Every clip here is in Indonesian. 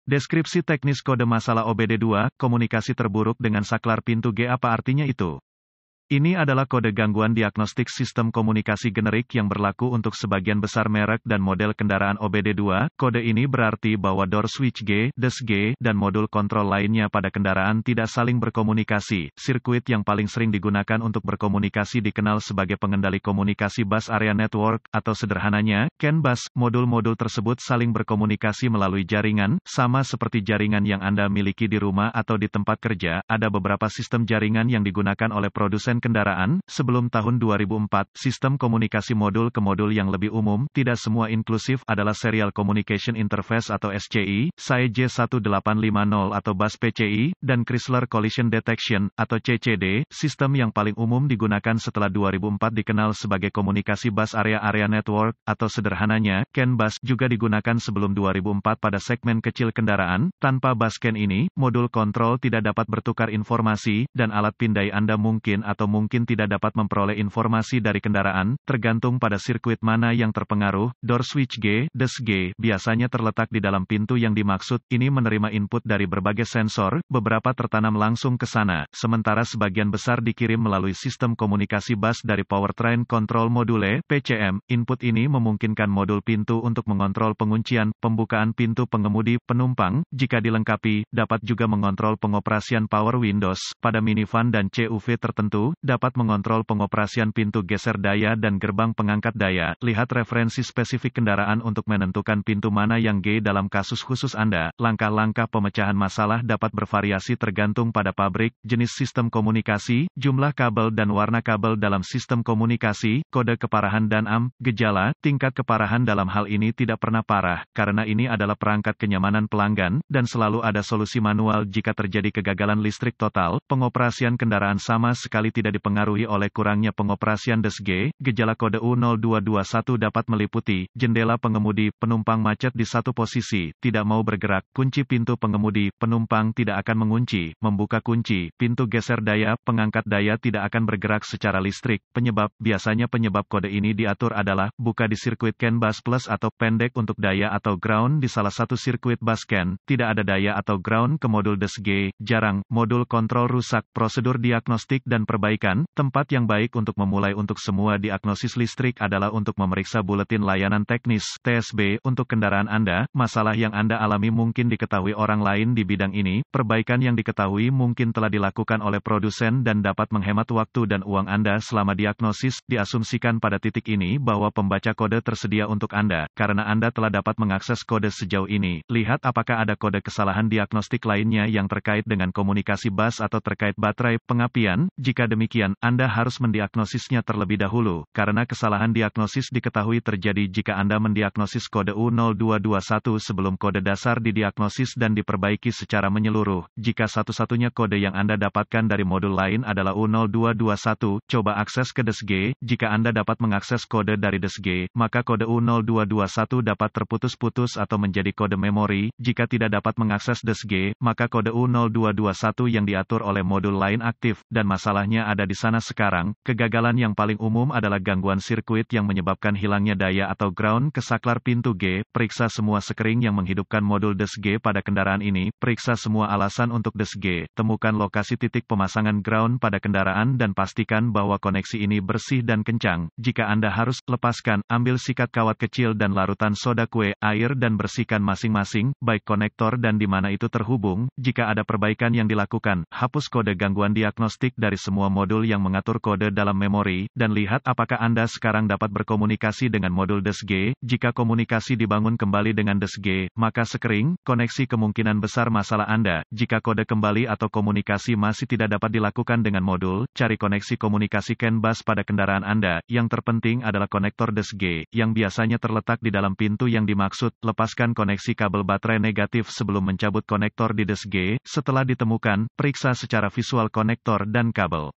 Deskripsi teknis kode masalah OBD2, komunikasi terburuk dengan saklar pintu G. Apa artinya itu? Ini adalah kode gangguan diagnostik sistem komunikasi generik yang berlaku untuk sebagian besar merek dan model kendaraan OBD2. Kode ini berarti bahwa door switch G, DES G, dan modul kontrol lainnya pada kendaraan tidak saling berkomunikasi. Sirkuit yang paling sering digunakan untuk berkomunikasi dikenal sebagai pengendali komunikasi bus area network, atau sederhananya, CAN bus. Modul-modul tersebut saling berkomunikasi melalui jaringan, sama seperti jaringan yang Anda miliki di rumah atau di tempat kerja. Ada beberapa sistem jaringan yang digunakan oleh produsen kendaraan. Sebelum tahun 2004, sistem komunikasi modul ke modul yang lebih umum, tidak semua inklusif, adalah Serial Communication Interface atau SCI, SAE J1850 atau bus PCI, dan Chrysler Collision Detection, atau CCD. Sistem yang paling umum digunakan setelah 2004 dikenal sebagai komunikasi bus area-area network, atau sederhananya, CAN bus, juga digunakan sebelum 2004 pada segmen kecil kendaraan. Tanpa bus CAN ini, modul kontrol tidak dapat bertukar informasi, dan alat pindai Anda mungkin tidak dapat memperoleh informasi dari kendaraan, tergantung pada sirkuit mana yang terpengaruh. Door switch G, DES G, biasanya terletak di dalam pintu yang dimaksud. Ini menerima input dari berbagai sensor, beberapa tertanam langsung ke sana, sementara sebagian besar dikirim melalui sistem komunikasi bus dari Powertrain Control Module, PCM. Input ini memungkinkan modul pintu untuk mengontrol penguncian, pembukaan pintu pengemudi, penumpang, jika dilengkapi, dapat juga mengontrol pengoperasian power windows, pada minivan dan CUV tertentu, dapat mengontrol pengoperasian pintu geser daya dan gerbang pengangkat daya. Lihat referensi spesifik kendaraan untuk menentukan pintu mana yang G dalam kasus khusus Anda. Langkah-langkah pemecahan masalah dapat bervariasi tergantung pada pabrik, jenis sistem komunikasi, jumlah kabel dan warna kabel dalam sistem komunikasi, kode keparahan dan gejala. Tingkat keparahan dalam hal ini tidak pernah parah, karena ini adalah perangkat kenyamanan pelanggan, dan selalu ada solusi manual jika terjadi kegagalan listrik total. Pengoperasian kendaraan sama sekali tidak dipengaruhi oleh kurangnya pengoperasian DES G. Gejala kode U0221 dapat meliputi, jendela pengemudi, penumpang macet di satu posisi, tidak mau bergerak, kunci pintu pengemudi, penumpang tidak akan mengunci, membuka kunci, pintu geser daya, pengangkat daya tidak akan bergerak secara listrik. Biasanya penyebab kode ini diatur adalah, buka di sirkuit CAN bus plus atau pendek untuk daya atau ground di salah satu sirkuit bus CAN, tidak ada daya atau ground ke modul DES G, jarang, modul kontrol rusak, prosedur diagnostik dan perbaikan. Tempat yang baik untuk memulai untuk semua diagnosis listrik adalah untuk memeriksa buletin layanan teknis (TSB) untuk kendaraan Anda. Masalah yang Anda alami mungkin diketahui orang lain di bidang ini. Perbaikan yang diketahui mungkin telah dilakukan oleh produsen dan dapat menghemat waktu dan uang Anda selama diagnosis. Diasumsikan pada titik ini bahwa pembaca kode tersedia untuk Anda, karena Anda telah dapat mengakses kode sejauh ini. Lihat apakah ada kode kesalahan diagnostik lainnya yang terkait dengan komunikasi bus atau terkait baterai pengapian. Jika demikian, Anda harus mendiagnosisnya terlebih dahulu, karena kesalahan diagnosis diketahui terjadi jika Anda mendiagnosis kode U0221 sebelum kode dasar didiagnosis dan diperbaiki secara menyeluruh. Jika satu-satunya kode yang Anda dapatkan dari modul lain adalah U0221, coba akses ke DES G. Jika Anda dapat mengakses kode dari DES G, maka kode U0221 dapat terputus-putus atau menjadi kode memori. Jika tidak dapat mengakses DES G, maka kode U0221 yang diatur oleh modul lain aktif, dan masalahnya ada di sana sekarang. Kegagalan yang paling umum adalah gangguan sirkuit yang menyebabkan hilangnya daya atau ground ke saklar pintu G. Periksa semua sekring yang menghidupkan modul DES G pada kendaraan ini. Periksa semua alasan untuk DES G. Temukan lokasi titik pemasangan ground pada kendaraan dan pastikan bahwa koneksi ini bersih dan kencang. Jika Anda harus, lepaskan, ambil sikat kawat kecil dan larutan soda kue, air dan bersihkan masing-masing, baik konektor dan di mana itu terhubung. Jika ada perbaikan yang dilakukan, hapus kode gangguan diagnostik dari semua modul yang mengatur kode dalam memori, dan lihat apakah Anda sekarang dapat berkomunikasi dengan modul DES G. Jika komunikasi dibangun kembali dengan DES G, maka sekring, koneksi kemungkinan besar masalah Anda. Jika kode kembali atau komunikasi masih tidak dapat dilakukan dengan modul, cari koneksi komunikasi CAN bus pada kendaraan Anda. Yang terpenting adalah konektor DES G, yang biasanya terletak di dalam pintu yang dimaksud. Lepaskan koneksi kabel baterai negatif sebelum mencabut konektor di DES G. Setelah ditemukan, periksa secara visual konektor dan kabel.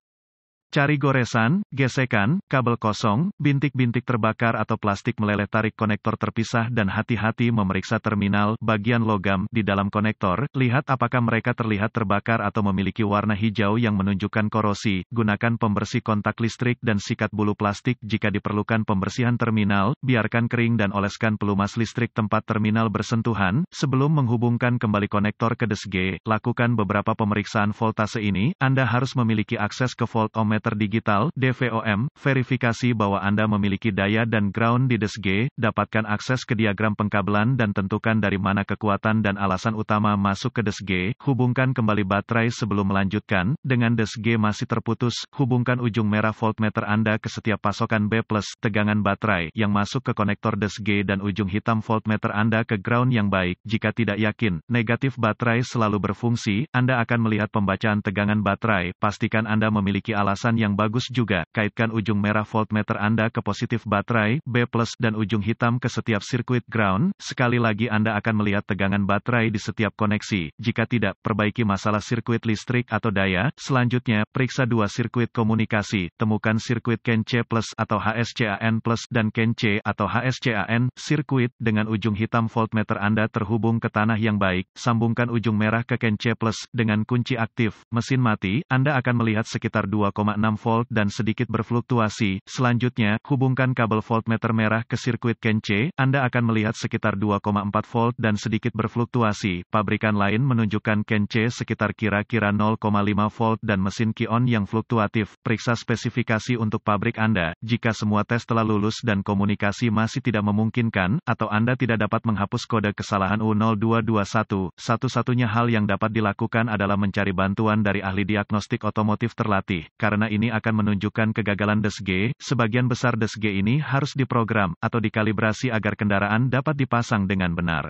Cari goresan, gesekan, kabel kosong, bintik-bintik terbakar atau plastik meleleh, tarik konektor terpisah dan hati-hati memeriksa terminal, bagian logam, di dalam konektor, lihat apakah mereka terlihat terbakar atau memiliki warna hijau yang menunjukkan korosi, gunakan pembersih kontak listrik dan sikat bulu plastik jika diperlukan pembersihan terminal, biarkan kering dan oleskan pelumas listrik tempat terminal bersentuhan, sebelum menghubungkan kembali konektor ke DSG, lakukan beberapa pemeriksaan voltase ini, Anda harus memiliki akses ke voltmeter digital, DVOM, verifikasi bahwa Anda memiliki daya dan ground di DSG, dapatkan akses ke diagram pengkabelan dan tentukan dari mana kekuatan dan alasan utama masuk ke DSG, hubungkan kembali baterai sebelum melanjutkan, dengan DSG masih terputus, hubungkan ujung merah voltmeter Anda ke setiap pasokan B+, tegangan baterai, yang masuk ke konektor DSG dan ujung hitam voltmeter Anda ke ground yang baik, jika tidak yakin, negatif baterai selalu berfungsi, Anda akan melihat pembacaan tegangan baterai, pastikan Anda memiliki alasan yang bagus juga, kaitkan ujung merah voltmeter Anda ke positif baterai, B+, dan ujung hitam ke setiap sirkuit ground, sekali lagi Anda akan melihat tegangan baterai di setiap koneksi, jika tidak, perbaiki masalah sirkuit listrik atau daya, selanjutnya, periksa dua sirkuit komunikasi, temukan sirkuit CAN C+ atau HSCAN+, dan CAN C atau HSCAN, sirkuit, dengan ujung hitam voltmeter Anda terhubung ke tanah yang baik, sambungkan ujung merah ke CAN C+, dengan kunci aktif, mesin mati, Anda akan melihat sekitar 2,6 volt dan sedikit berfluktuasi. Selanjutnya, hubungkan kabel voltmeter merah ke sirkuit CAN C, Anda akan melihat sekitar 2,4 volt dan sedikit berfluktuasi. Pabrikan lain menunjukkan CAN C sekitar kira-kira 0,5 volt dan mesin Ki-on yang fluktuatif. Periksa spesifikasi untuk pabrik Anda. Jika semua tes telah lulus dan komunikasi masih tidak memungkinkan, atau Anda tidak dapat menghapus kode kesalahan U0221, satu-satunya hal yang dapat dilakukan adalah mencari bantuan dari ahli diagnostik otomotif terlatih. Karena ini akan menunjukkan kegagalan DSG, sebagian besar DSG ini harus diprogram, atau dikalibrasi agar kendaraan dapat dipasang dengan benar.